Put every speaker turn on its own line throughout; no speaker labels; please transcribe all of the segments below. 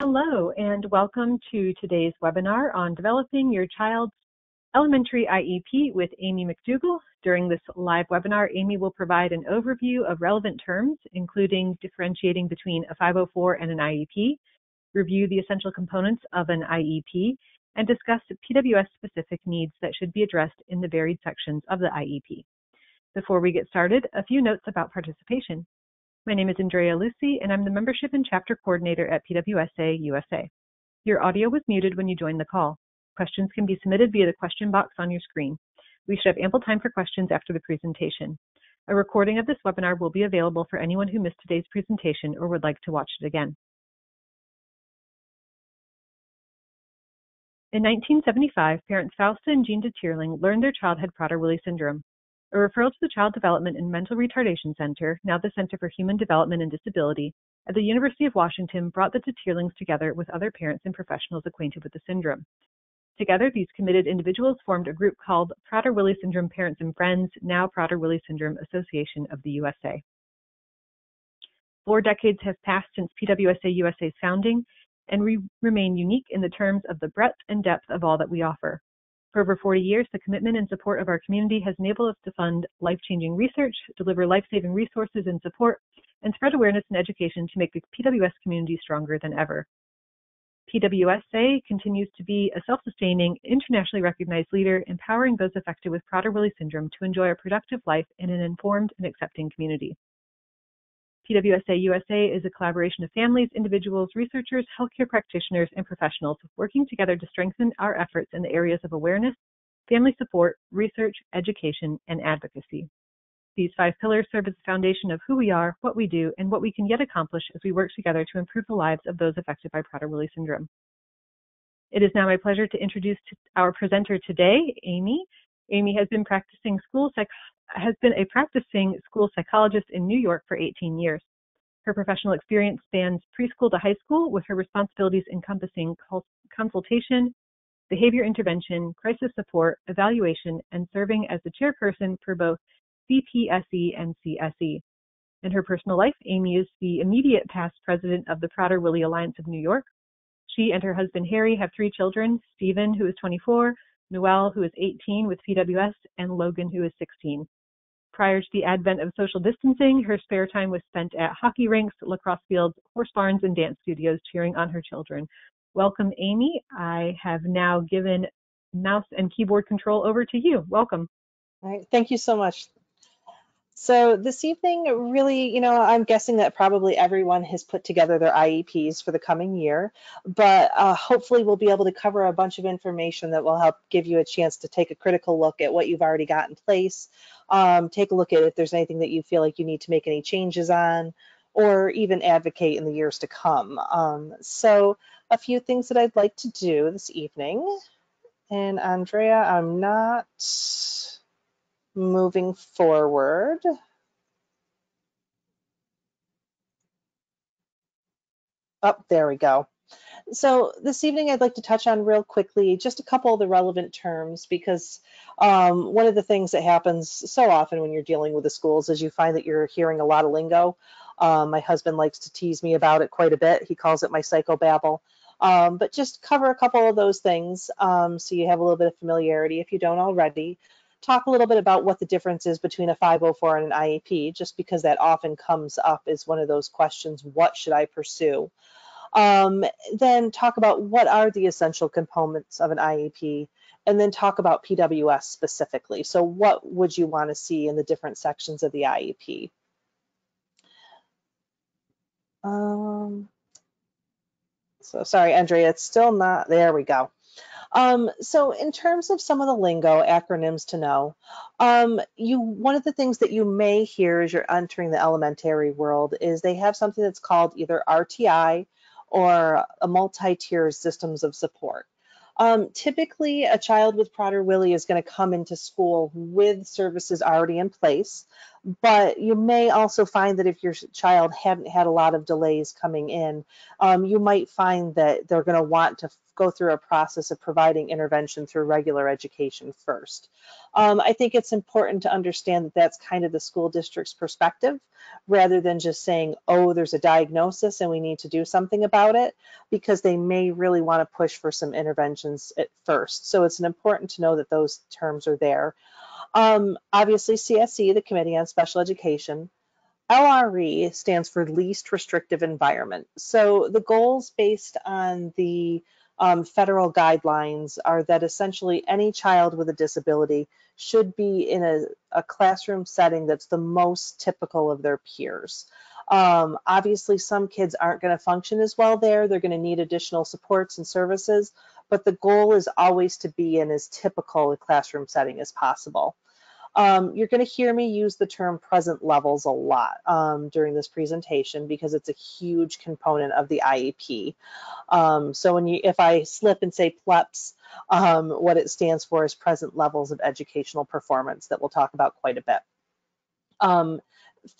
Hello, and welcome to today's webinar on developing your child's elementary IEP with Amy McDougall. During this live webinar, Amy will provide an overview of relevant terms, including differentiating between a 504 and an IEP, review the essential components of an IEP, and discuss PWS-specific needs that should be addressed in the varied sections of the IEP. Before we get started, a few notes about participation. My name is Andrea Lucy, and I'm the Membership and Chapter Coordinator at PWSA USA. Your audio was muted when you joined the call. Questions can be submitted via the question box on your screen. We should have ample time for questions after the presentation. A recording of this webinar will be available for anyone who missed today's presentation or would like to watch it again. In 1975, parents Fausta and Jean de Tierling learned their child had Prader-Willi syndrome. A referral to the Child Development and Mental Retardation Center, now the Center for Human Development and Disability, at the University of Washington brought the de Tierlings together with other parents and professionals acquainted with the syndrome. Together, these committed individuals formed a group called Prader-Willi Syndrome Parents and Friends, now Prader-Willi Syndrome Association of the USA. 4 decades have passed since PWSA USA's founding, and we remain unique in the terms of the breadth and depth of all that we offer. For over 40 years, the commitment and support of our community has enabled us to fund life-changing research, deliver life-saving resources and support, and spread awareness and education to make the PWS community stronger than ever. PWSA continues to be a self-sustaining, internationally recognized leader, empowering those affected with Prader-Willi syndrome to enjoy a productive life in an informed and accepting community. PWSA USA is a collaboration of families, individuals, researchers, healthcare practitioners, and professionals working together to strengthen our efforts in the areas of awareness, family support, research, education, and advocacy. These 5 pillars serve as the foundation of who we are, what we do, and what we can yet accomplish as we work together to improve the lives of those affected by Prader-Willi syndrome. It is now my pleasure to introduce our presenter today, Amy. Amy has been a practicing school psychologist in New York for 18 years. Her professional experience spans preschool to high school, with her responsibilities encompassing consultation, behavior intervention, crisis support, evaluation, and serving as the chairperson for both CPSE and CSE. In her personal life, Amy is the immediate past president of the Prader-Willi Alliance of New York. She and her husband Harry have 3 children, Stephen, who is 24, Noelle, who is 18 with PWS, and Logan, who is 16. Prior to the advent of social distancing, her spare time was spent at hockey rinks, lacrosse fields, horse barns, and dance studios cheering on her children. Welcome, Amy. I have now given mouse and keyboard control over to you. Welcome.
All right, thank you so much. So this evening, really, I'm guessing that probably everyone has put together their IEPs for the coming year, but hopefully we'll be able to cover a bunch of information that will help give you a chance to take a critical look at what you've already got in place, take a look at if there's anything that you feel like you need to make any changes on, or even advocate in the years to come. So a few things that I'd like to do this evening, and Andrea, I'm not moving forward. Oh, there we go. So this evening I'd like to touch on real quickly just a couple of the relevant terms, because one of the things that happens so often when you're dealing with the schools is you find that you're hearing a lot of lingo. My husband likes to tease me about it quite a bit. He calls it my psychobabble. But just cover a couple of those things so you have a little bit of familiarity if you don't already. Talk a little bit about what the difference is between a 504 and an IEP, just because that often comes up as one of those questions, what should I pursue? Then talk about what are the essential components of an IEP, and then talk about PWS specifically. So what would you want to see in the different sections of the IEP? So sorry, Andrea, it's still not, there we go. So in terms of some of the lingo, acronyms to know, one of the things that you may hear as you're entering the elementary world is they have something that's called either RTI or a multi-tier systems of support. Typically, a child with Prader-Willi is going to come into school with services already in place, but you may also find that if your child hadn't had a lot of delays coming in, you might find that they're going to want to go through a process of providing intervention through regular education first. I think it's important to understand that that's kind of the school district's perspective, rather than just saying, oh, there's a diagnosis and we need to do something about it, because they may really want to push for some interventions at first. So it's important to know that those terms are there. Obviously, CSE, the Committee on Special Education. LRE stands for least restrictive environment. So the goals based on the federal guidelines are that essentially any child with a disability should be in a classroom setting that's the most typical of their peers. Obviously, some kids aren't going to function as well there. They're going to need additional supports and services, but the goal is always to be in as typical a classroom setting as possible. You're going to hear me use the term present levels a lot during this presentation, because it's a huge component of the IEP. So if I slip and say PLEPS, what it stands for is present levels of educational performance, that we'll talk about quite a bit.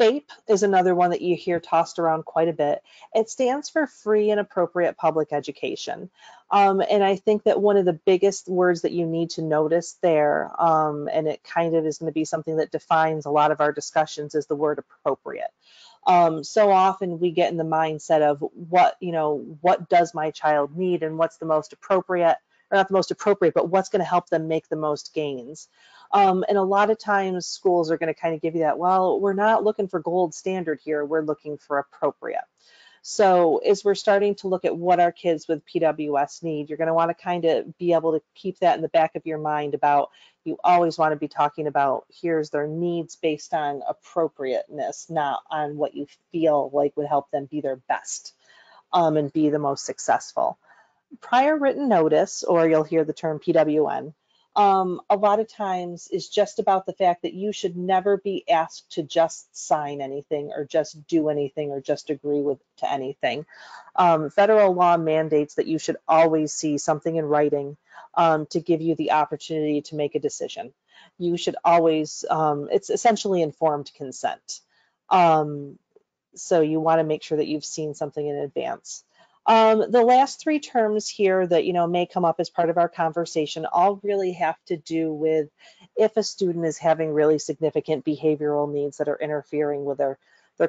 FAPE is another one that you hear tossed around quite a bit. It stands for free and appropriate public education. And I think that one of the biggest words that you need to notice there, and it kind of is going to be something that defines a lot of our discussions, is the word appropriate. So often we get in the mindset of what does my child need, and what's the most appropriate, or not the most appropriate, but what's going to help them make the most gains. And a lot of times schools are going to kind of give you that, well, we're not looking for gold standard here, we're looking for appropriate. So as we're starting to look at what our kids with PWS need, you're going to want to kind of be able to keep that in the back of your mind about, you always want to be talking about, here's their needs based on appropriateness, not on what you feel like would help them be their best and be the most successful. Prior written notice, or you'll hear the term PWN, a lot of times is just about the fact that you should never be asked to just sign anything, or just do anything, or just agree to anything. Federal law mandates that you should always see something in writing to give you the opportunity to make a decision. You should always, it's essentially informed consent. So you want to make sure that you've seen something in advance. The last three terms here that may come up as part of our conversation all really have to do with if a student is having really significant behavioral needs that are interfering with their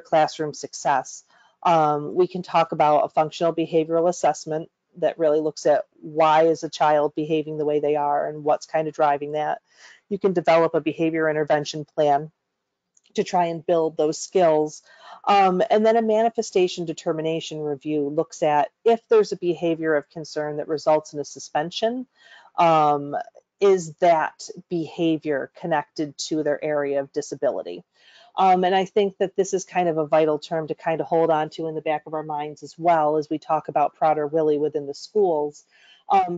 classroom success. We can talk about a functional behavioral assessment that really looks at why is a child behaving the way they are and what's kind of driving that. You can develop a behavior intervention plan to try and build those skills. And then a manifestation determination review looks at if there's a behavior of concern that results in a suspension, is that behavior connected to their area of disability? And I think that this is kind of a vital term to kind of hold on to in the back of our minds as well as we talk about Prader-Willi within the schools,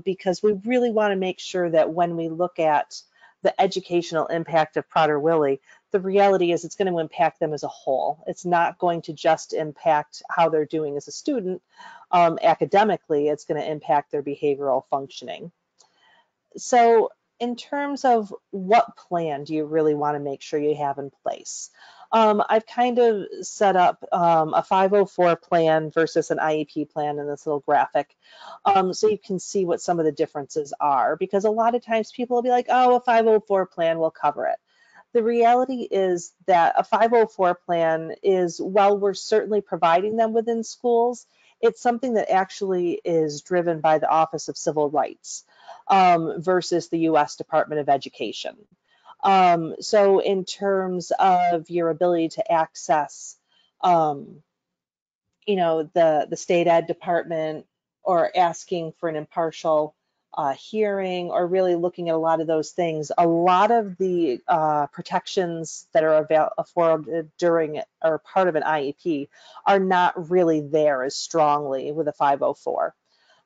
because we really want to make sure that when we look at the educational impact of Prader-Willi, the reality is it's going to impact them as a whole. It's not going to just impact how they're doing as a student academically, it's going to impact their behavioral functioning. So in terms of what plan do you really want to make sure you have in place? I've kind of set up a 504 plan versus an IEP plan in this little graphic, so you can see what some of the differences are, because a lot of times people will be like, oh, a 504 plan will cover it. The reality is that a 504 plan is, while we're certainly providing them within schools, it's something that actually is driven by the Office of Civil Rights versus the U.S. Department of Education. So in terms of your ability to access, the state ed department, or asking for an impartial hearing, or really looking at a lot of those things, a lot of the protections that are afforded during or part of an IEP are not really there as strongly with a 504.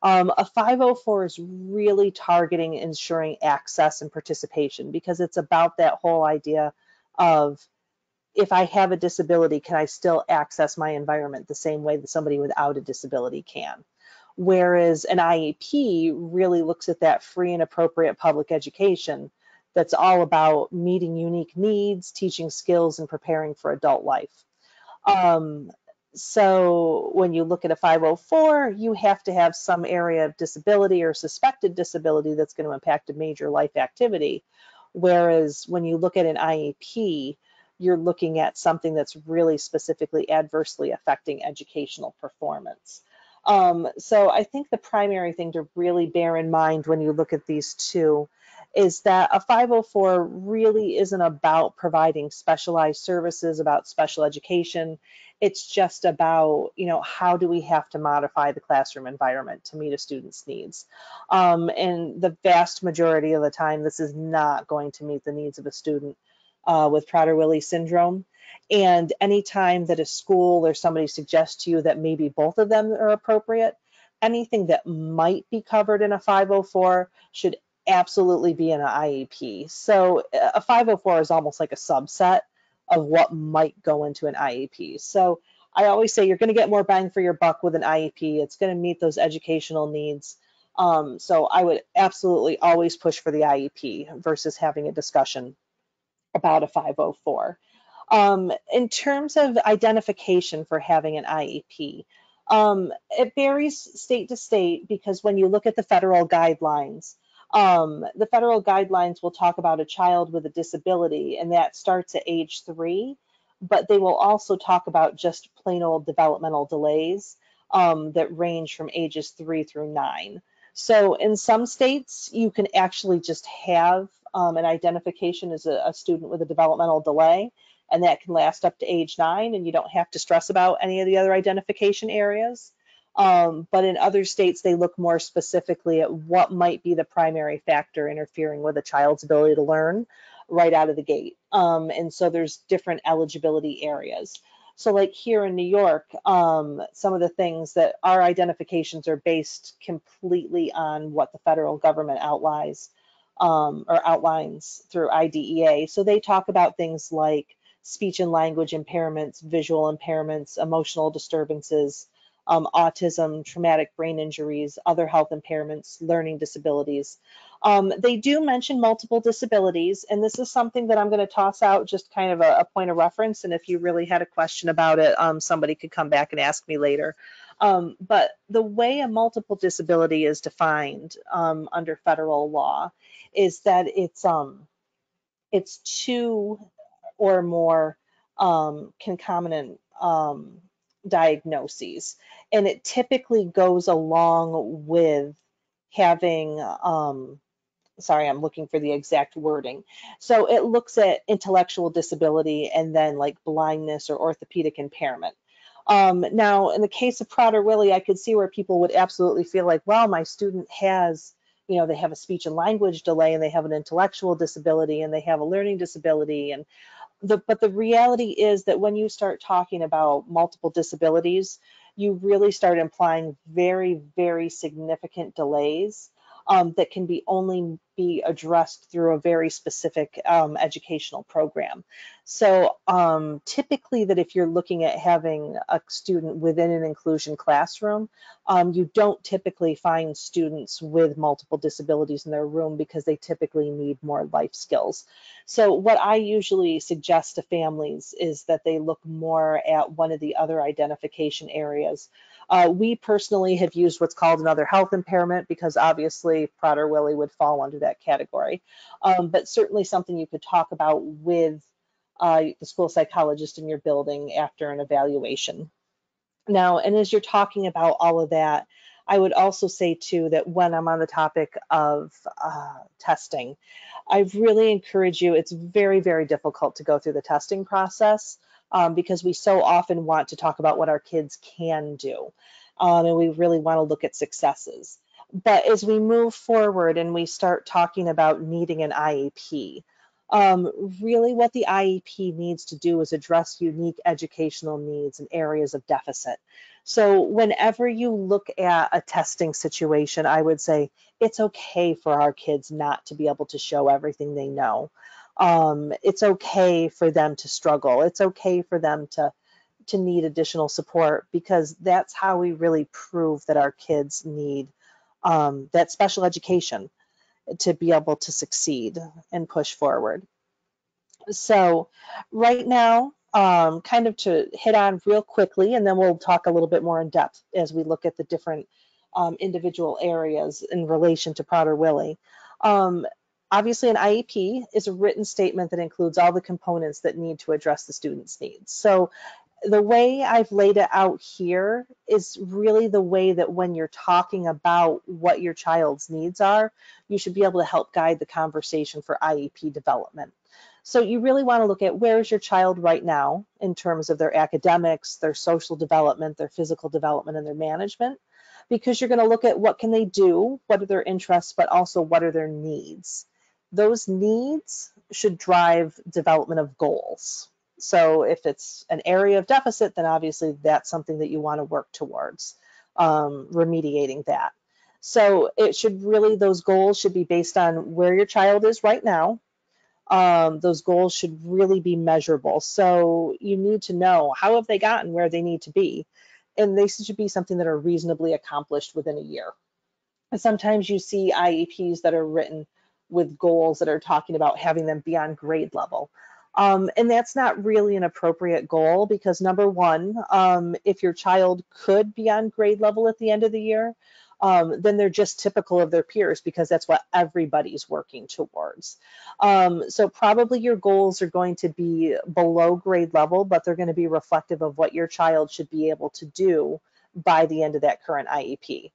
A 504 is really targeting ensuring access and participation, because it's about that whole idea of, if I have a disability, can I still access my environment the same way that somebody without a disability can? Whereas an IEP really looks at that free and appropriate public education that's all about meeting unique needs, teaching skills, and preparing for adult life. So when you look at a 504, you have to have some area of disability or suspected disability that's going to impact a major life activity. Whereas when you look at an IEP, you're looking at something that's really specifically adversely affecting educational performance. So I think the primary thing to really bear in mind when you look at these two is that a 504 really isn't about providing specialized services, about special education. It's just about, how do we have to modify the classroom environment to meet a student's needs? And the vast majority of the time, this is not going to meet the needs of a student with Prader-Willi syndrome. And anytime that a school or somebody suggests to you that maybe both of them are appropriate, anything that might be covered in a 504 should absolutely be in an IEP. So a 504 is almost like a subset of what might go into an IEP. So I always say you're going to get more bang for your buck with an IEP. It's going to meet those educational needs. So I would absolutely always push for the IEP versus having a discussion about a 504. In terms of identification for having an IEP, it varies state to state because when you look at the federal guidelines will talk about a child with a disability, and that starts at age 3, but they will also talk about just plain old developmental delays that range from ages 3 through 9. So in some states, you can actually just have an identification as a student with a developmental delay, and that can last up to age 9, and you don't have to stress about any of the other identification areas. But in other states, they look more specifically at what might be the primary factor interfering with a child's ability to learn right out of the gate. And so there's different eligibility areas. So like here in New York, some of the things that our identifications are based completely on what the federal government outlines through IDEA. So they talk about things like speech and language impairments, visual impairments, emotional disturbances, autism, traumatic brain injuries, other health impairments, learning disabilities. They do mention multiple disabilities, and this is something that I'm going to toss out just kind of a point of reference, and if you really had a question about it, somebody could come back and ask me later. But the way a multiple disability is defined under federal law is that it's 2 or more concomitant diagnoses, and it typically goes along with having sorry, I'm looking for the exact wording. So it looks at intellectual disability and then like blindness or orthopedic impairment. Now, in the case of Prader-Willi, I could see where people would absolutely feel like, well, my student has, they have a speech and language delay, and they have an intellectual disability, and they have a learning disability, and but the reality is that when you start talking about multiple disabilities, you really start implying very, very significant delays that can only be addressed through a very specific educational program. So typically that if you're looking at having a student within an inclusion classroom, you don't typically find students with multiple disabilities in their room because they typically need more life skills. So what I usually suggest to families is that they look more at one of the other identification areas. We personally have used what's called another health impairment because obviously Prader-Willi would fall under that category, but certainly something you could talk about with the school psychologist in your building after an evaluation. Now, and as you're talking about all of that, I would also say too that when I'm on the topic of testing, I really encourage you, it's very, very difficult to go through the testing process because we so often want to talk about what our kids can do. And we really want to look at successes. But as we move forward and we start talking about needing an IEP, really what the IEP needs to do is address unique educational needs and areas of deficit. So whenever you look at a testing situation, I would say it's okay for our kids not to be able to show everything they know. It's okay for them to struggle. It's okay for them to need additional support because that's how we really prove that our kids need that special education to be able to succeed and push forward. So right now, kind of to hit on real quickly, and then we'll talk a little bit more in depth as we look at the different individual areas in relation to Prader-Willi. Obviously, an IEP is a written statement that includes all the components that need to address the student's needs. So the way I've laid it out here is really the way that when you're talking about what your child's needs are, you should be able to help guide the conversation for IEP development. So you really want to look at where is your child right now in terms of their academics, their social development, their physical development, and their management, because you're going to look at what can they do, what are their interests, but also what are their needs. Those needs should drive development of goals. So if it's an area of deficit, then obviously that's something that you want to work towards, remediating that. So it should really, those goals should be based on where your child is right now. Those goals should really be measurable. So you need to know how have they gotten where they need to be. And they should be something that are reasonably accomplished within a year. And sometimes you see IEPs that are written with goals that are talking about having them be on grade level. And that's not really an appropriate goal because number one, if your child could be on grade level at the end of the year, then they're just typical of their peers because that's what everybody's working towards. So probably your goals are going to be below grade level, but they're going to be reflective of what your child should be able to do by the end of that current IEP.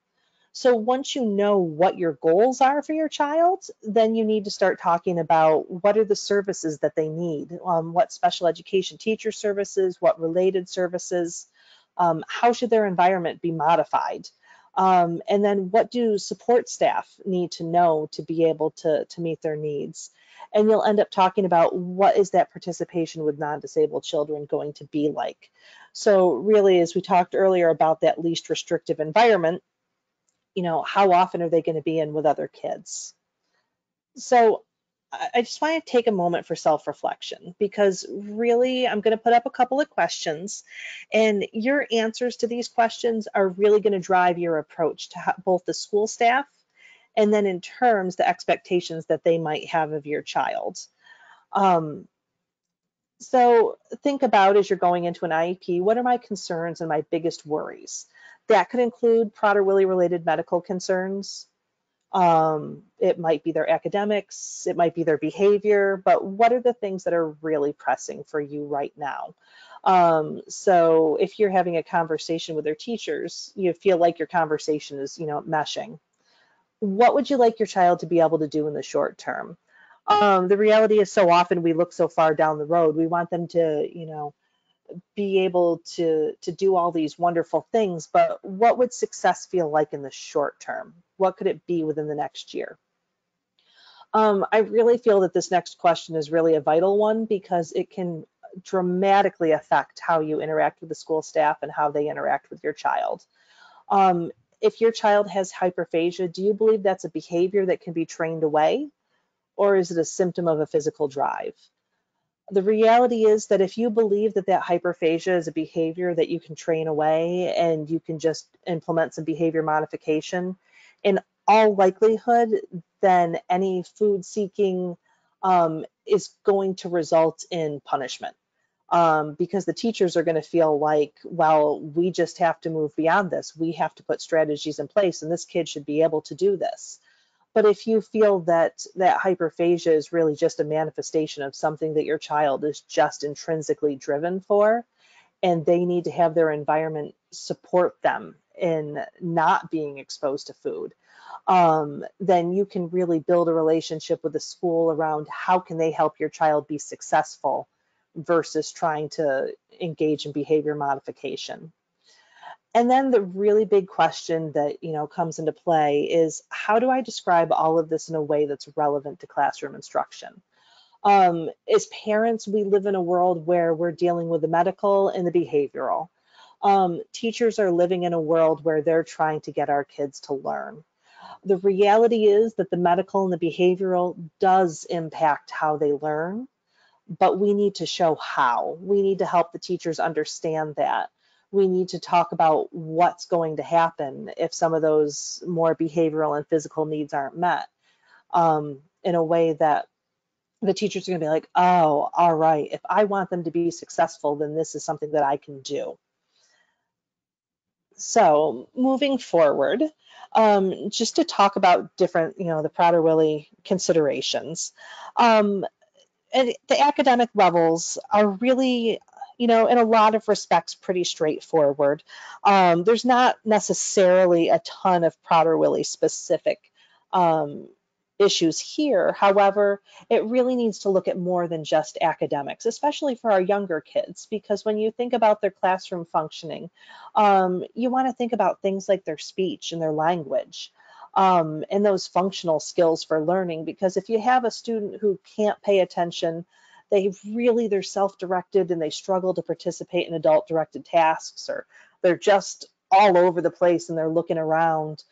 So once you know what your goals are for your child, then you need to start talking about what are the services that they need, what special education teacher services, what related services, how should their environment be modified, and then what do support staff need to know to be able to meet their needs. And you'll end up talking about what is that participation with non-disabled children going to be like. So really, as we talked earlier about that least restrictive environment, how often are they going to be in with other kids? So I just want to take a moment for self-reflection because really I'm going to put up a couple of questions and your answers to these questions are really going to drive your approach to both the school staff and then in terms the expectations that they might have of your child. So think about as you're going into an IEP, what are my concerns and my biggest worries? That could include Prader-Willi related medical concerns. It might be their academics, it might be their behavior, but what are the things that are really pressing for you right now? So if you're having a conversation with their teachers, you feel like your conversation is, meshing. What would you like your child to be able to do in the short term? The reality is so often we look so far down the road, we want them to, be able to do all these wonderful things, but what would success feel like in the short term? What could it be within the next year? I really feel that this next question is really a vital one because it can dramatically affect how you interact with the school staff and how they interact with your child. If your child has hyperphagia, do you believe that's a behavior that can be trained away, or is it a symptom of a physical drive? The reality is that if you believe that hyperphagia is a behavior that you can train away and you can just implement some behavior modification, in all likelihood, then any food seeking is going to result in punishment. Because the teachers are going to feel like, well, we just have to move beyond this. We have to put strategies in place, and this kid should be able to do this. But if you feel that hyperphagia is really just a manifestation of something that your child is just intrinsically driven for, and they need to have their environment support them in not being exposed to food, then you can really build a relationship with the school around how can they help your child be successful versus trying to engage in behavior modification. And then the really big question that comes into play is how do I describe all of this in a way that's relevant to classroom instruction? As parents, we live in a world where we're dealing with the medical and the behavioral. Teachers are living in a world where they're trying to get our kids to learn. The reality is that the medical and the behavioral does impact how they learn, but we need to show how. We need to help the teachers understand that. We need to talk about what's going to happen if some of those more behavioral and physical needs aren't met in a way that the teachers are going to be like, oh, all right, if I want them to be successful, then this is something that I can do. So moving forward, just to talk about different, the Prader-Willi considerations. And the academic levels are really, in a lot of respects, pretty straightforward. There's not necessarily a ton of Prader-Willi specific um, issues here. However, it really needs to look at more than just academics, especially for our younger kids, because when you think about their classroom functioning, you want to think about things like their speech and their language. And those functional skills for learning, because if you have a student who can't pay attention, they're self-directed and they struggle to participate in adult-directed tasks, or they're just all over the place and they're looking around,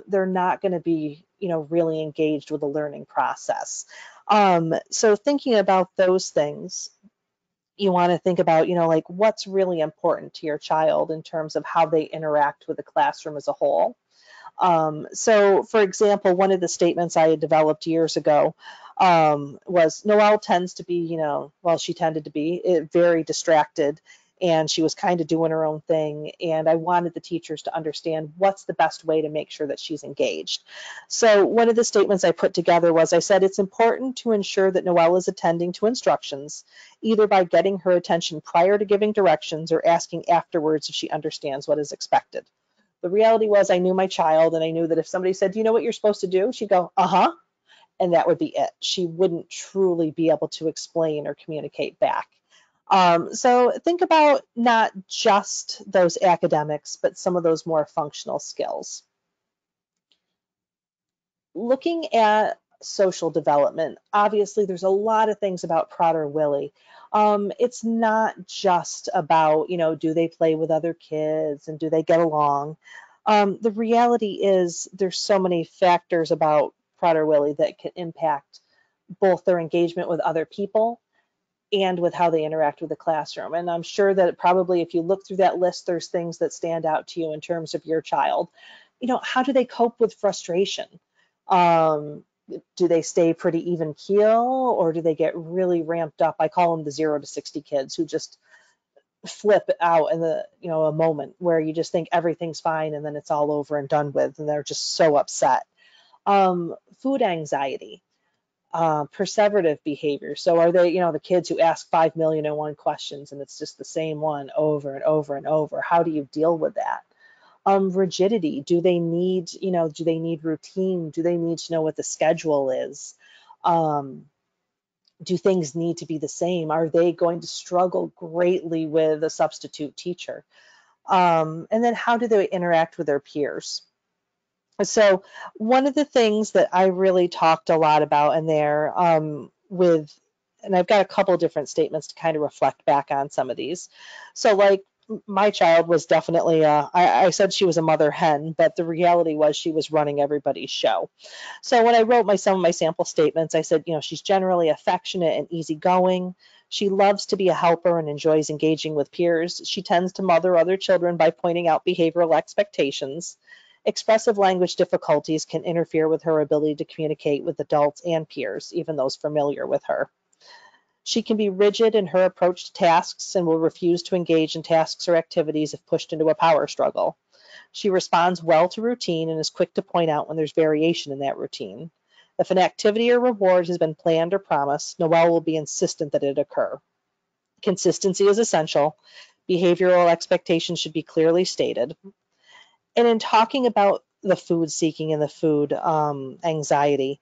they're not going to be, really engaged with the learning process. So thinking about those things, you want to think about, like what's really important to your child in terms of how they interact with the classroom as a whole. So, for example, one of the statements I had developed years ago was Noelle tends to be, she tended to be very distracted, and she was kind of doing her own thing. And I wanted the teachers to understand what's the best way to make sure that she's engaged. So one of the statements I put together was, I said, it's important to ensure that Noelle is attending to instructions, either by getting her attention prior to giving directions or asking afterwards if she understands what is expected. The reality was I knew my child, and I knew that if somebody said, do you know what you're supposed to do? She'd go, uh-huh, and that would be it. She wouldn't truly be able to explain or communicate back. So think about not just those academics, but some of those more functional skills. Looking at social development, obviously there's a lot of things about Prader-Willi. It's not just about, do they play with other kids and do they get along? The reality is there's so many factors about Prader-Willi that can impact both their engagement with other people and with how they interact with the classroom. And I'm sure that probably if you look through that list, there's things that stand out to you in terms of your child. How do they cope with frustration? Do they stay pretty even keel, or do they get really ramped up? I call them the 0 to 60 kids who just flip out in a moment where you just think everything's fine and then it's all over and done with, and they're just so upset. Food anxiety, perseverative behavior. So are they, the kids who ask 5,000,001 questions and it's just the same one over and over and over? How do you deal with that? Rigidity. Do they need routine? Do they need to know what the schedule is? Do things need to be the same? Are they going to struggle greatly with a substitute teacher? And then how do they interact with their peers? So one of the things that I really talked a lot about in there and I've got a couple different statements to kind of reflect back on some of these. So like my child was definitely, I said she was a mother hen, but the reality was she was running everybody's show. So when I wrote some of my sample statements, I said, she's generally affectionate and easygoing. She loves to be a helper and enjoys engaging with peers. She tends to mother other children by pointing out behavioral expectations. Expressive language difficulties can interfere with her ability to communicate with adults and peers, even those familiar with her. She can be rigid in her approach to tasks and will refuse to engage in tasks or activities if pushed into a power struggle. She responds well to routine and is quick to point out when there's variation in that routine. If an activity or reward has been planned or promised, Noelle will be insistent that it occur. Consistency is essential. Behavioral expectations should be clearly stated. And in talking about the food seeking and the food anxiety,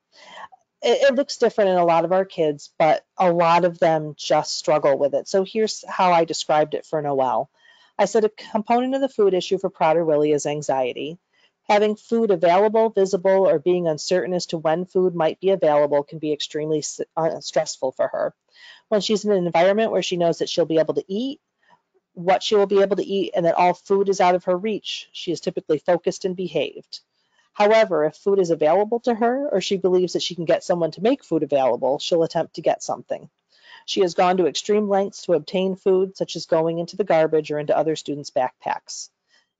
it looks different in a lot of our kids, but a lot of them just struggle with it. So here's how I described it for Noelle. I said a component of the food issue for Prader-Willi is anxiety. Having food available, visible, or being uncertain as to when food might be available can be extremely stressful for her. When she's in an environment where she knows that she'll be able to eat, what she will be able to eat, and that all food is out of her reach, she is typically focused and behaved. However, if food is available to her, or she believes that she can get someone to make food available, she'll attempt to get something. She has gone to extreme lengths to obtain food, such as going into the garbage or into other students' backpacks.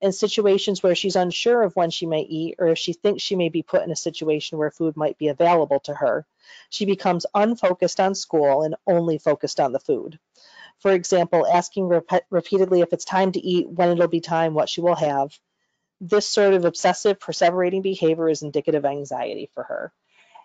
In situations where she's unsure of when she may eat, or if she thinks she may be put in a situation where food might be available to her, she becomes unfocused on school and only focused on the food. For example, asking repeatedly if it's time to eat, when it'll be time, what she will have. This sort of obsessive perseverating behavior is indicative of anxiety for her.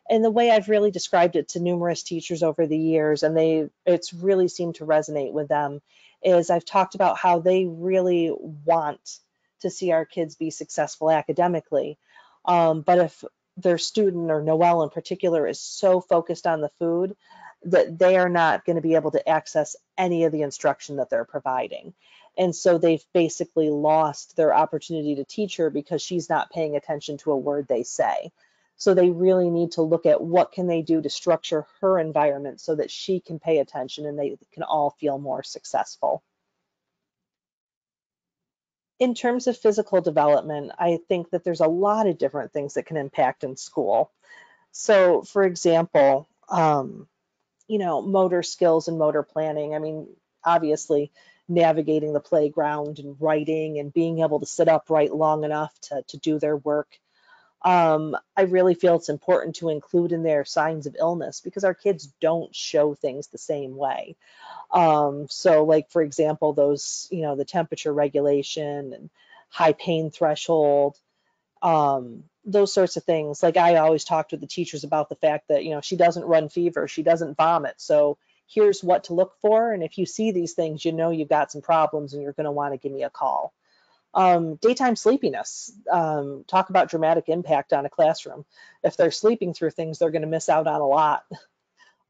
And the way I've really described it to numerous teachers over the years, and it's really seemed to resonate with them, is I've talked about how they really want to see our kids be successful academically. But if their student, or Noelle in particular, is so focused on the food that they are not going to be able to access any of the instruction that they're providing. And so they've basically lost their opportunity to teach her because she's not paying attention to a word they say. So they really need to look at what can they do to structure her environment so that she can pay attention and they can all feel more successful. In terms of physical development, I think that there's a lot of different things that can impact in school. So for example, motor skills and motor planning. I mean, obviously navigating the playground and writing and being able to sit upright long enough to do their work. I really feel it's important to include in there signs of illness because our kids don't show things the same way. So like, for example, those, the temperature regulation and high pain threshold, those sorts of things. Like I always talked with the teachers about the fact that, she doesn't run fever, she doesn't vomit. So here's what to look for. And if you see these things, you've got some problems and you're going to want to give me a call. Daytime sleepiness, talk about dramatic impact on a classroom. If they're sleeping through things, they're going to miss out on a lot.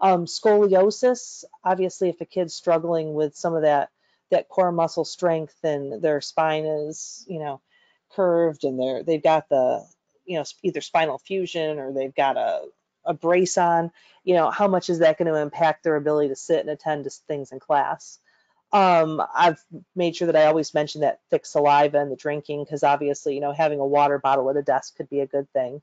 Scoliosis, obviously, if a kid's struggling with some of that core muscle strength and their spine is, curved and they've got the, either spinal fusion or they've got a brace on, how much is that going to impact their ability to sit and attend to things in class? I've made sure that I always mention that thick saliva and the drinking because obviously, having a water bottle at a desk could be a good thing.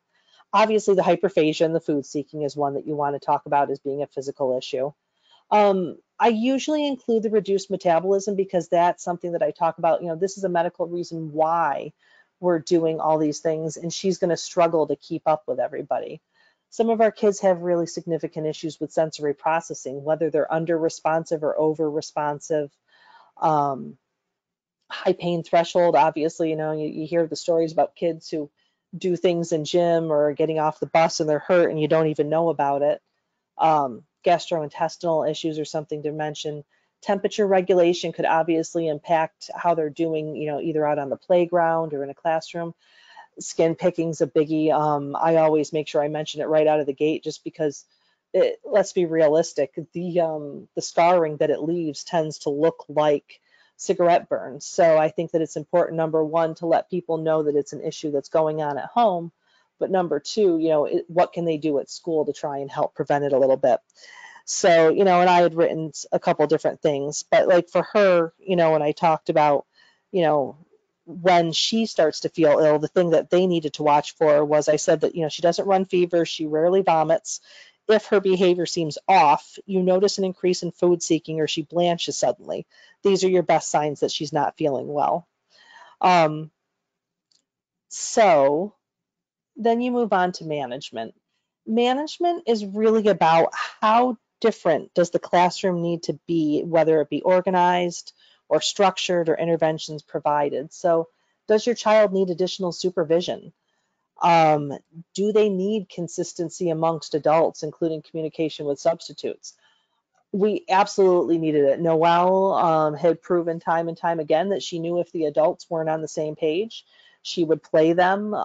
Obviously, the hyperphagia and the food seeking is one that you want to talk about as being a physical issue. I usually include the reduced metabolism because that's something that I talk about. This is a medical reason why we're doing all these things, and she's going to struggle to keep up with everybody. Some of our kids have really significant issues with sensory processing, whether they're under responsive or over responsive. High pain threshold, obviously, you hear the stories about kids who do things in gym or getting off the bus and they're hurt and you don't even know about it. Gastrointestinal issues are something to mention. Temperature regulation could obviously impact how they're doing, either out on the playground or in a classroom. Skin picking's a biggie. I always make sure I mention it right out of the gate just because let's be realistic. The scarring that it leaves tends to look like cigarette burns. So I think that it's important, number one, to let people know that it's an issue that's going on at home. But number two, what can they do at school to try and help prevent it a little bit? So, and I had written a couple different things, but like for her, when I talked about, when she starts to feel ill, the thing that they needed to watch for was I said that, she doesn't run fever, she rarely vomits. If her behavior seems off, you notice an increase in food seeking or she blanches suddenly. These are your best signs that she's not feeling well. So then you move on to management. Management is really about how different does the classroom need to be, whether it be organized or structured or interventions provided. So does your child need additional supervision? Do they need consistency amongst adults, including communication with substitutes? We absolutely needed it. Noelle had proven time and time again that she knew if the adults weren't on the same page, she would play them.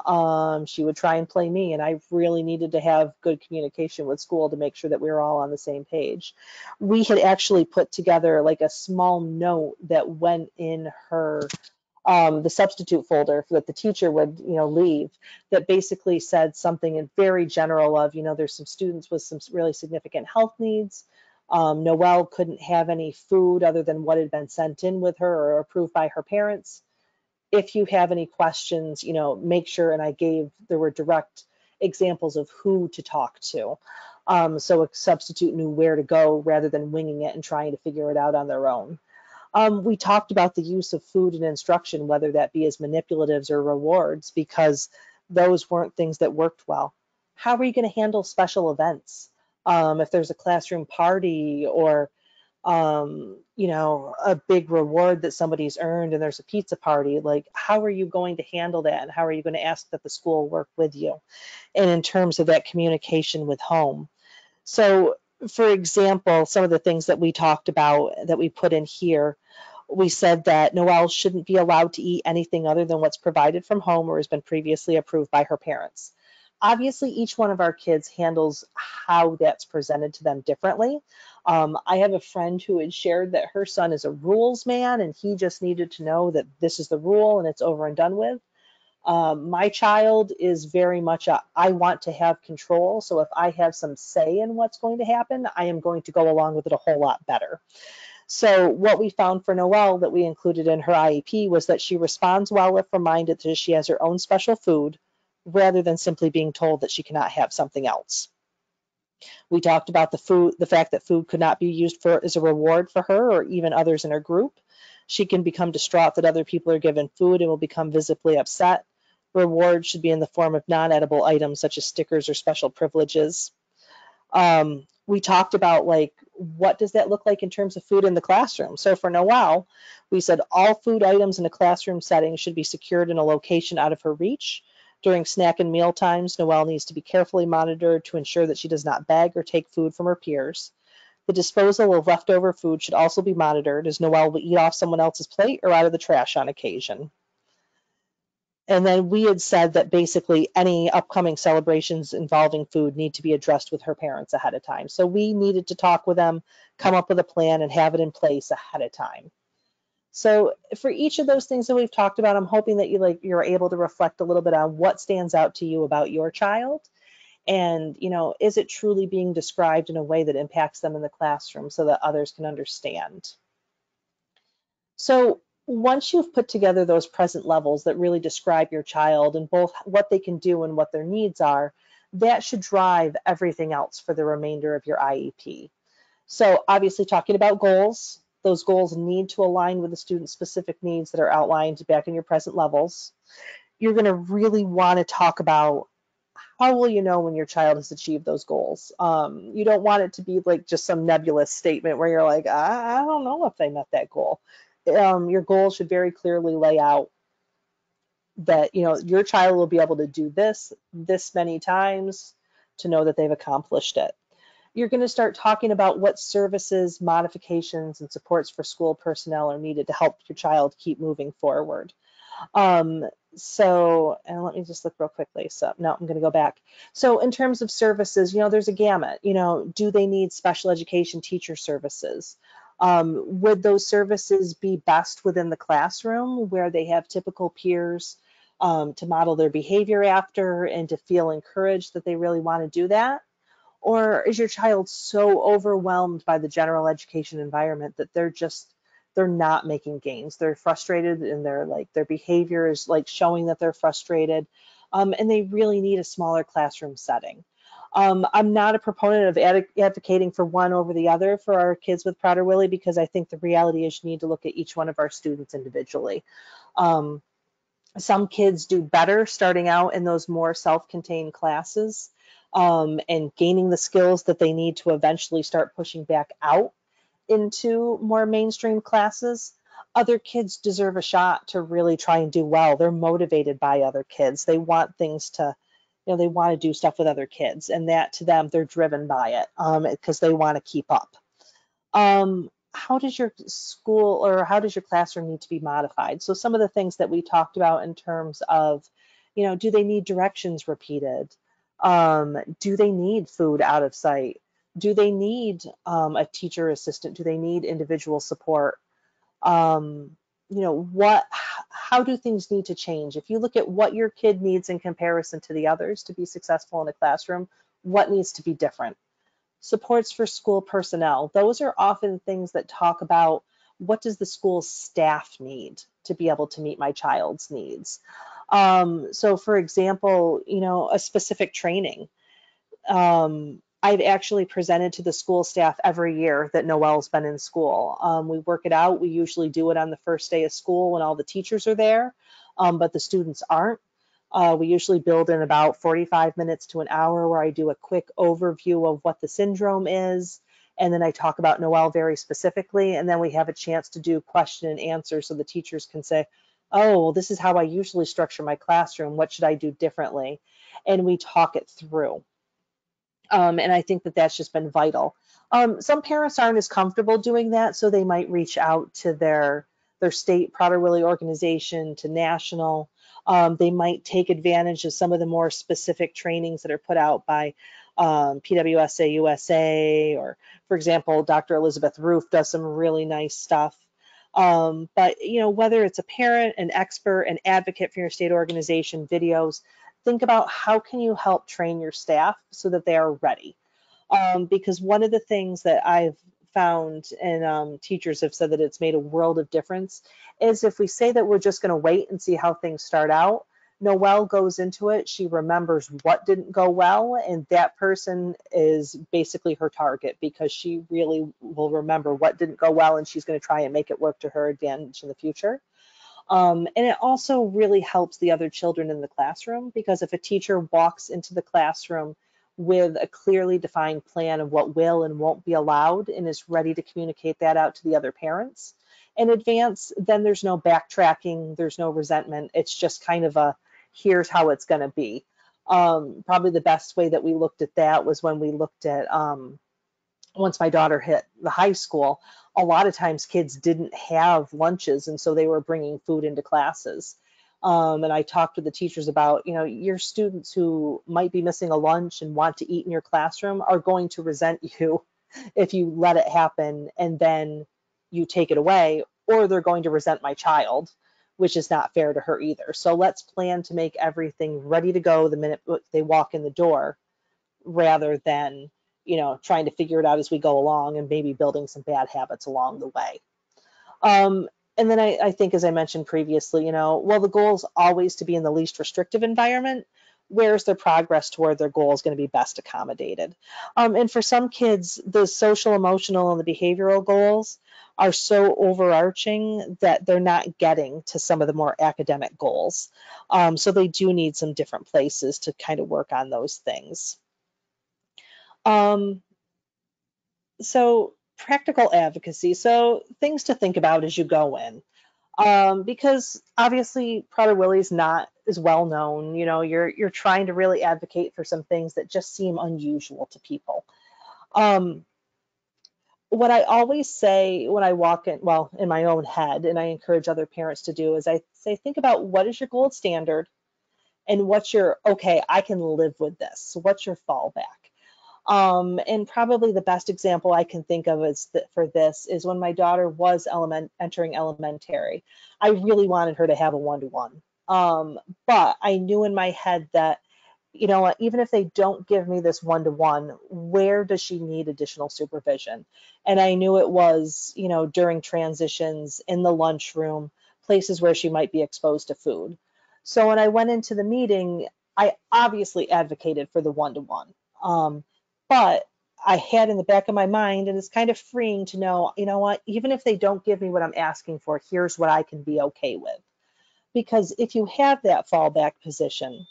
She would try and play me, and I really needed to have good communication with school to make sure that we were all on the same page. We had actually put together like a small note that went in her the substitute folder that the teacher would, leave, that basically said something in very general of, there's some students with some really significant health needs. Noelle couldn't have any food other than what had been sent in with her or approved by her parents. If you have any questions, make sure, and there were direct examples of who to talk to. So a substitute knew where to go rather than winging it and trying to figure it out on their own. We talked about the use of food and instruction, whether that be as manipulatives or rewards, because those weren't things that worked well. How are you going to handle special events? If there's a classroom party or a big reward that somebody's earned and there's a pizza party, like how are you going to handle that? And how are you going to ask that the school work with you? And in terms of that communication with home. So, for example, some of the things that we talked about that we put in here, we said that Noelle shouldn't be allowed to eat anything other than what's provided from home or has been previously approved by her parents. Obviously, each one of our kids handles how that's presented to them differently. I have a friend who had shared that her son is a rules man and he just needed to know that this is the rule and it's over and done with. My child is very much I want to have control. So if I have some say in what's going to happen, I am going to go along with it a whole lot better. So what we found for Noelle that we included in her IEP was that she responds well if reminded that she has her own special food rather than simply being told that she cannot have something else. We talked about the fact that food could not be used as a reward for her or even others in her group. She can become distraught that other people are given food and will become visibly upset. Rewards should be in the form of non-edible items such as stickers or special privileges. We talked about like, what does that look like in terms of food in the classroom? So for Noelle, we said all food items in a classroom setting should be secured in a location out of her reach. During snack and meal times, Noelle needs to be carefully monitored to ensure that she does not beg or take food from her peers. The disposal of leftover food should also be monitored, as Noelle will eat off someone else's plate or out of the trash on occasion. And then we had said that basically any upcoming celebrations involving food need to be addressed with her parents ahead of time. So we needed to talk with them, come up with a plan, and have it in place ahead of time. So for each of those things that we've talked about, I'm hoping that you're able to reflect a little bit on what stands out to you about your child. And, is it truly being described in a way that impacts them in the classroom so that others can understand? So once you've put together those present levels that really describe your child and both what they can do and what their needs are, that should drive everything else for the remainder of your IEP. So obviously talking about goals, those goals need to align with the student's specific needs that are outlined back in your present levels. You're going to really want to talk about how will you know when your child has achieved those goals. You don't want it to be like just some nebulous statement where you're like, I don't know if they met that goal. Your goal should very clearly lay out that your child will be able to do this many times to know that they've accomplished it. You're going to start talking about what services, modifications, and supports for school personnel are needed to help your child keep moving forward. And let me just look real quickly. So no, I'm going to go back. So in terms of services, there's a gamut. Do they need special education teacher services? Would those services be best within the classroom where they have typical peers to model their behavior after and to feel encouraged that they really want to do that? Or is your child so overwhelmed by the general education environment that they're not making gains? They're frustrated and their behavior is like showing that they're frustrated, and they really need a smaller classroom setting. I'm not a proponent of advocating for one over the other for our kids with Prader-Willi, because I think the reality is you need to look at each one of our students individually. Some kids do better starting out in those more self-contained classes and gaining the skills that they need to eventually start pushing back out into more mainstream classes. Other kids deserve a shot to really try and do well. They're motivated by other kids. They want things to, they want to do stuff with other kids, and that to them, they're driven by it because they want to keep up. How does your school or how does your classroom need to be modified? So some of the things that we talked about in terms of, do they need directions repeated? Do they need food out of sight? Do they need a teacher assistant? Do they need individual support? How do things need to change? If you look at what your kid needs in comparison to the others to be successful in a classroom, what needs to be different? Supports for school personnel. Those are often things that talk about what does the school staff need to be able to meet my child's needs. So for example, a specific training. I've actually presented to the school staff every year that Noelle's been in school. We work it out. We usually do it on the first day of school when all the teachers are there, but the students aren't. We usually build in about 45 minutes to an hour where I do a quick overview of what the syndrome is, and then I talk about Noelle very specifically, and then we have a chance to do question and answer so the teachers can say, oh, well, this is how I usually structure my classroom. What should I do differently? And we talk it through. And I think that that's just been vital. Some parents aren't as comfortable doing that, so they might reach out to their state Prader-Willi organization, to national. They might take advantage of some of the more specific trainings that are put out by PWSA USA, or for example, Dr. Elizabeth Roof does some really nice stuff. But you know, whether it's a parent, an expert, an advocate for your state organization, videos, think about how can you help train your staff so that they are ready. Because one of the things that I've found, and teachers have said that it's made a world of difference, is if we say that we're just going to wait and see how things start out, Noelle goes into it, she remembers what didn't go well, and that person is basically her target because she really will remember what didn't go well and she's going to try and make it work to her advantage in the future. And it also really helps the other children in the classroom, because if a teacher walks into the classroom with a clearly defined plan of what will and won't be allowed and is ready to communicate that out to the other parents in advance, then there's no backtracking, there's no resentment. It's just kind of a, here's how it's going to be. Probably the best way that we looked at that was when we looked at, once my daughter hit the high school, a lot of times kids didn't have lunches, and so they were bringing food into classes. And I talked to the teachers about, you know, your students who might be missing a lunch and want to eat in your classroom are going to resent you if you let it happen and then you take it away, or they're going to resent my child, which is not fair to her either. So let's plan to make everything ready to go the minute they walk in the door, rather than, you know, trying to figure it out as we go along and maybe building some bad habits along the way. And then I think, as I mentioned previously, you know, well, the goal is always to be in the least restrictive environment. Where's their progress toward their goal is going to be best accommodated. And for some kids, the social, emotional, and the behavioral goals are so overarching that they're not getting to some of the more academic goals. So they do need some different places to kind of work on those things. Um, so practical advocacy. So things to think about as you go in. Because obviously Prader-Willi is not as well known. You know, you're trying to really advocate for some things that just seem unusual to people. Um, what I always say when I walk in, well, in my own head, and I encourage other parents to do, is I say, think about what is your gold standard and what's your, okay, I can live with this. So what's your fallback? And probably the best example I can think of for this is when my daughter was entering elementary. I really wanted her to have a one-to-one. But I knew in my head that, you know what, even if they don't give me this one-to-one, where does she need additional supervision? And I knew it was, you know, during transitions, in the lunchroom, places where she might be exposed to food. So when I went into the meeting, I obviously advocated for the one-to-one. But I had in the back of my mind, and it's kind of freeing to know, you know what, even if they don't give me what I'm asking for, here's what I can be okay with. Because if you have that fallback position,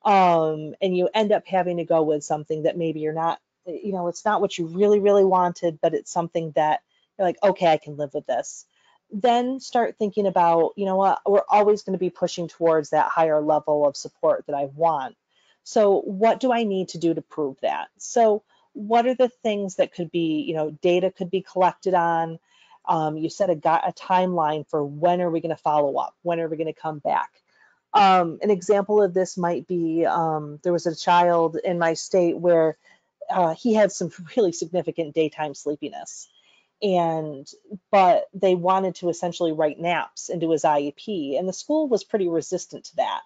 and you end up having to go with something that maybe you're not, you know, it's not what you really, really wanted, but it's something that you're like, okay, I can live with this. Then start thinking about, you know what, we're always going to be pushing towards that higher level of support that I want. So what do I need to do to prove that? So what are the things that could be, you know, data could be collected on? You set a timeline for when are we going to follow up? When are we going to come back? An example of this might be, there was a child in my state where he had some really significant daytime sleepiness. But they wanted to essentially write naps into his IEP, and the school was pretty resistant to that.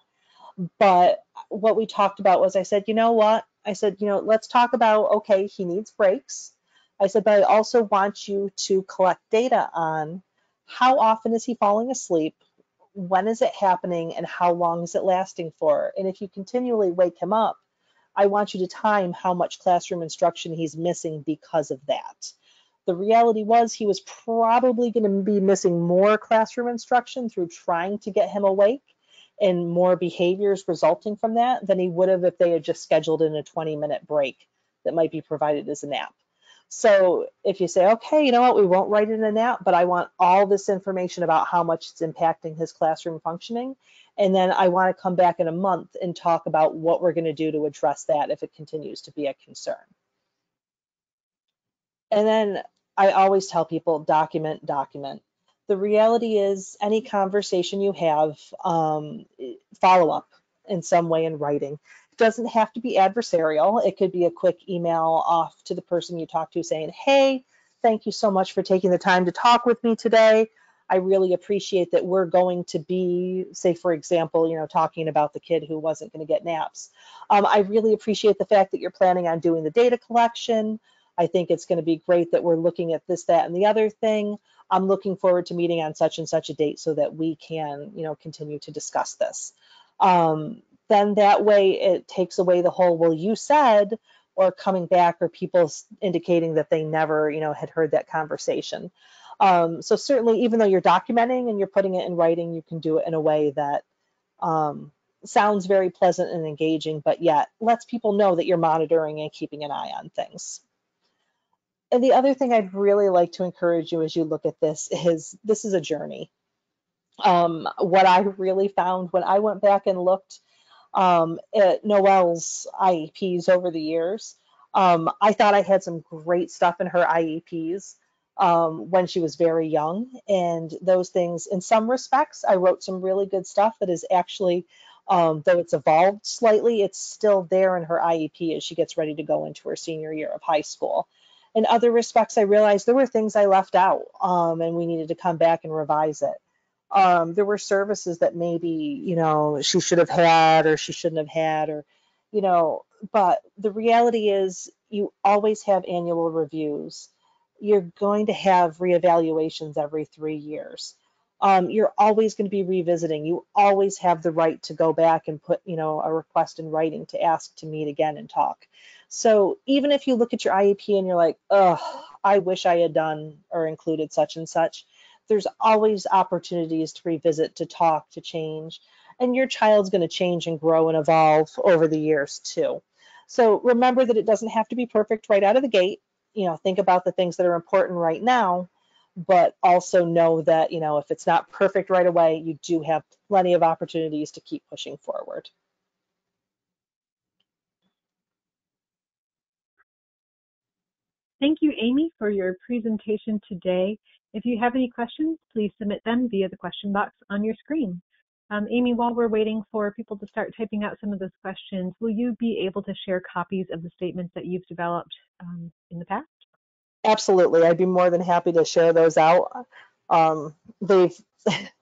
But what we talked about was, I said, you know what? I said, you know, let's talk about, okay, he needs breaks. I said, but I also want you to collect data on how often is he falling asleep, when is it happening, and how long is it lasting for? And if you continually wake him up, I want you to time how much classroom instruction he's missing because of that. The reality was he was probably going to be missing more classroom instruction through trying to get him awake and more behaviors resulting from that than he would have if they had just scheduled in a 20-minute break that might be provided as a nap. So if you say, okay, you know what, we won't write in a nap, but I want all this information about how much it's impacting his classroom functioning, and then I want to come back in a month and talk about what we're going to do to address that if it continues to be a concern. And then I always tell people, document, document. The reality is any conversation you have, follow up in some way in writing. It doesn't have to be adversarial. It could be a quick email off to the person you talk to saying, hey, thank you so much for taking the time to talk with me today. I really appreciate that we're going to be, say, for example, you know, talking about the kid who wasn't going to get naps. I really appreciate the fact that you're planning on doing the data collection. I think it's going to be great that we're looking at this, that, and the other thing. I'm looking forward to meeting on such and such a date so that we can, you know, continue to discuss this. Then that way it takes away the whole, well, you said, or coming back, or people indicating that they never, you know, had heard that conversation. So certainly, even though you're documenting and you're putting it in writing, you can do it in a way that sounds very pleasant and engaging, but yet lets people know that you're monitoring and keeping an eye on things. And the other thing I'd really like to encourage you as you look at this is a journey. What I really found when I went back and looked at Noelle's IEPs over the years, I thought I had some great stuff in her IEPs when she was very young. And those things, in some respects, I wrote some really good stuff that is actually, though it's evolved slightly, it's still there in her IEP as she gets ready to go into her senior year of high school. In other respects, I realized there were things I left out, and we needed to come back and revise it. There were services that maybe, you know, she should have had or she shouldn't have had, or, you know, but the reality is you always have annual reviews. You're going to have reevaluations every 3 years. You're always going to be revisiting. You always have the right to go back and put, you know, a request in writing to ask to meet again and talk. So even if you look at your IEP and you're like, oh, I wish I had done or included such and such, there's always opportunities to revisit, to talk, to change. And your child's going to change and grow and evolve over the years too. So remember that it doesn't have to be perfect right out of the gate. You know, think about the things that are important right now, but also know that, you know, if it's not perfect right away, you do have plenty of opportunities to keep pushing forward.
Thank you, Amy, for your presentation today. If you have any questions, please submit them via the question box on your screen. Amy, while we're waiting for people to start typing out some of those questions, will you be able to share copies of the statements that you've developed in the past?
Absolutely. I'd be more than happy to share those out. Those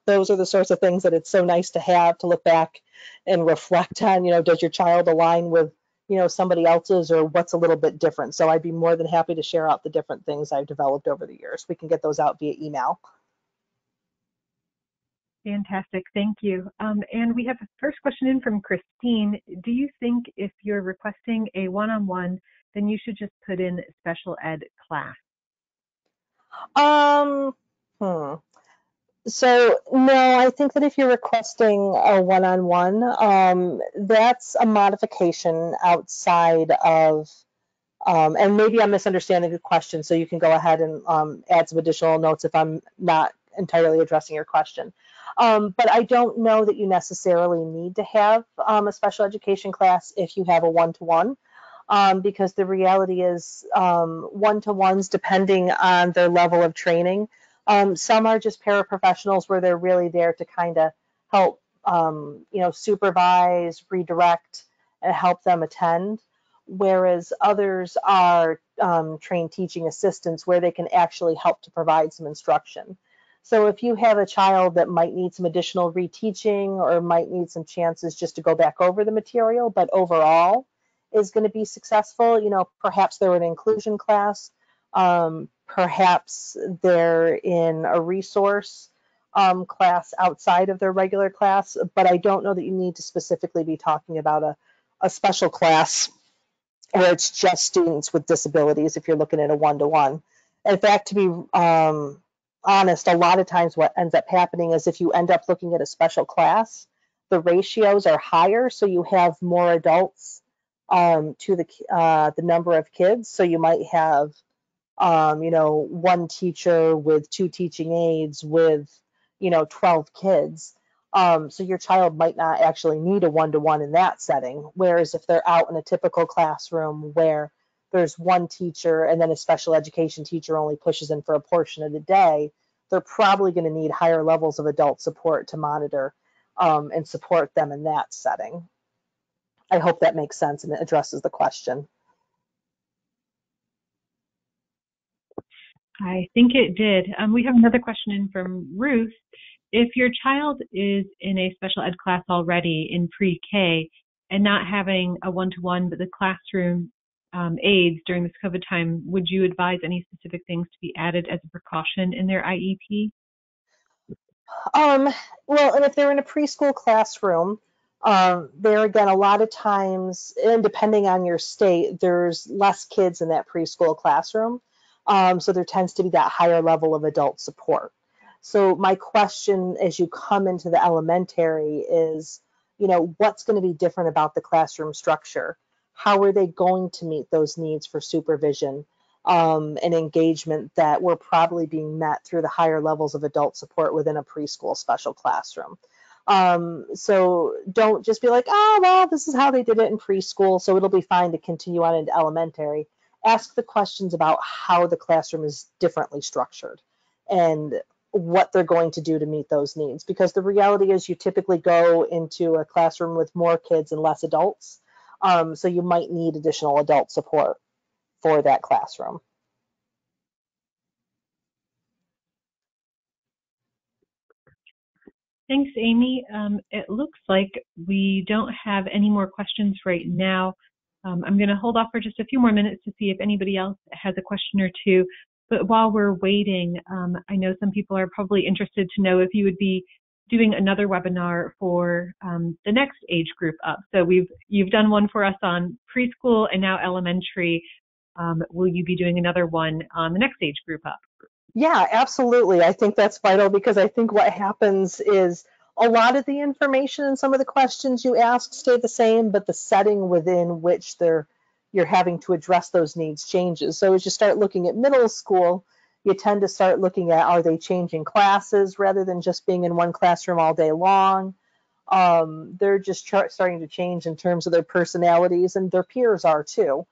are the sorts of things that it's so nice to have to look back and reflect on, you know, does your child align with, you know, somebody else's, or what's a little bit different? So I'd be more than happy to share out the different things I've developed over the years. We can get those out via email.
Fantastic, thank you. And we have a first question in from Christine. Do you think if you're requesting a one-on-one, then you should just put in special ed class?
So no, I think that if you're requesting a one-on-one, that's a modification outside of, and maybe I'm misunderstanding the question, so you can go ahead and add some additional notes if I'm not entirely addressing your question. But I don't know that you necessarily need to have a special education class if you have a one-to-one. Because the reality is one-to-ones, depending on their level of training, some are just paraprofessionals where they're really there to kind of help, you know, supervise, redirect, and help them attend, whereas others are trained teaching assistants where they can actually help to provide some instruction. So if you have a child that might need some additional reteaching or might need some chances just to go back over the material, but overall is going to be successful, you know, perhaps they're in an inclusion class, perhaps they're in a resource class outside of their regular class, but I don't know that you need to specifically be talking about a special class where it's just students with disabilities if you're looking at a one-to-one. In fact, to be honest, a lot of times what ends up happening is if you end up looking at a special class, the ratios are higher, so you have more adults to the number of kids. So you might have one teacher with 2 teaching aides with 12 kids. So your child might not actually need a one-to-one in that setting. Whereas if they're out in a typical classroom where there's one teacher and then a special education teacher only pushes in for a portion of the day, they're probably going to need higher levels of adult support to monitor and support them in that setting. I hope that makes sense and it addresses the question.
I think it did. We have another question in from Ruth. If your child is in a special ed class already in pre-K and not having a one-to-one, but the classroom aides during this COVID time, would you advise any specific things to be added as a precaution in their IEP?
Well, and if they're in a preschool classroom, there again, a lot of times, and depending on your state, there's less kids in that preschool classroom. So there tends to be that higher level of adult support. So my question as you come into the elementary is, what's going to be different about the classroom structure? How are they going to meet those needs for supervision and engagement that were probably being met through the higher levels of adult support within a preschool special classroom? So don't just be like, oh, well, this is how they did it in preschool, so it'll be fine to continue on into elementary. Ask the questions about how the classroom is differently structured and what they're going to do to meet those needs. Because the reality is you typically go into a classroom with more kids and less adults. So you might need additional adult support for that classroom.
Thanks, Amy. It looks like we don't have any more questions right now. I'm going to hold off for just a few more minutes to see if anybody else has a question or two. But while we're waiting, I know some people are probably interested to know if you would be doing another webinar for the next age group up. So you've done one for us on preschool and now elementary. Will you be doing another one on the next age group up?
Yeah, absolutely. I think that's vital because I think what happens is a lot of the information and some of the questions you ask stay the same, but the setting within which you're having to address those needs changes. So as you start looking at middle school, you tend to start looking at, are they changing classes rather than just being in one classroom all day long? They're just starting to change in terms of their personalities, and their peers are too.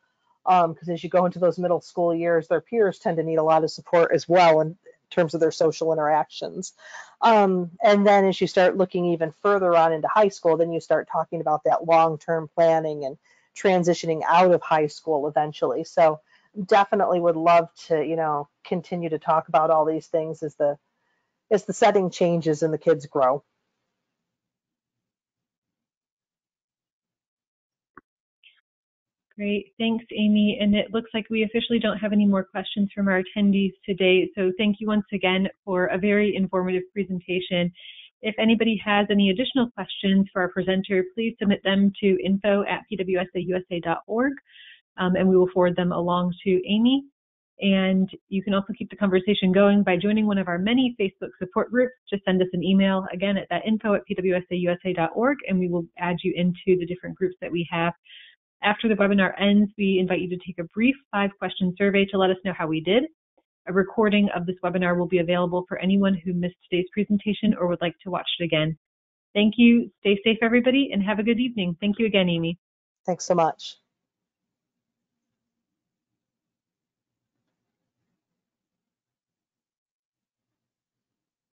Because as you go into those middle school years, their peers tend to need a lot of support as well in terms of their social interactions. And then as you start looking even further on into high school, then you start talking about that long-term planning and transitioning out of high school eventually. So definitely would love to, continue to talk about all these things as the setting changes and the kids grow.
Great. Thanks, Amy. And it looks like we officially don't have any more questions from our attendees today. So thank you once again for a very informative presentation. If anybody has any additional questions for our presenter, please submit them to info@pwsausa.org, and we will forward them along to Amy. And you can also keep the conversation going by joining one of our many Facebook support groups. Just send us an email, again, at that info@pwsausa.org, and we will add you into the different groups that we have. After the webinar ends, we invite you to take a brief 5-question survey to let us know how we did. A recording of this webinar will be available for anyone who missed today's presentation or would like to watch it again. Thank you. Stay safe, everybody, and have a good evening. Thank you again, Amy.
Thanks so much.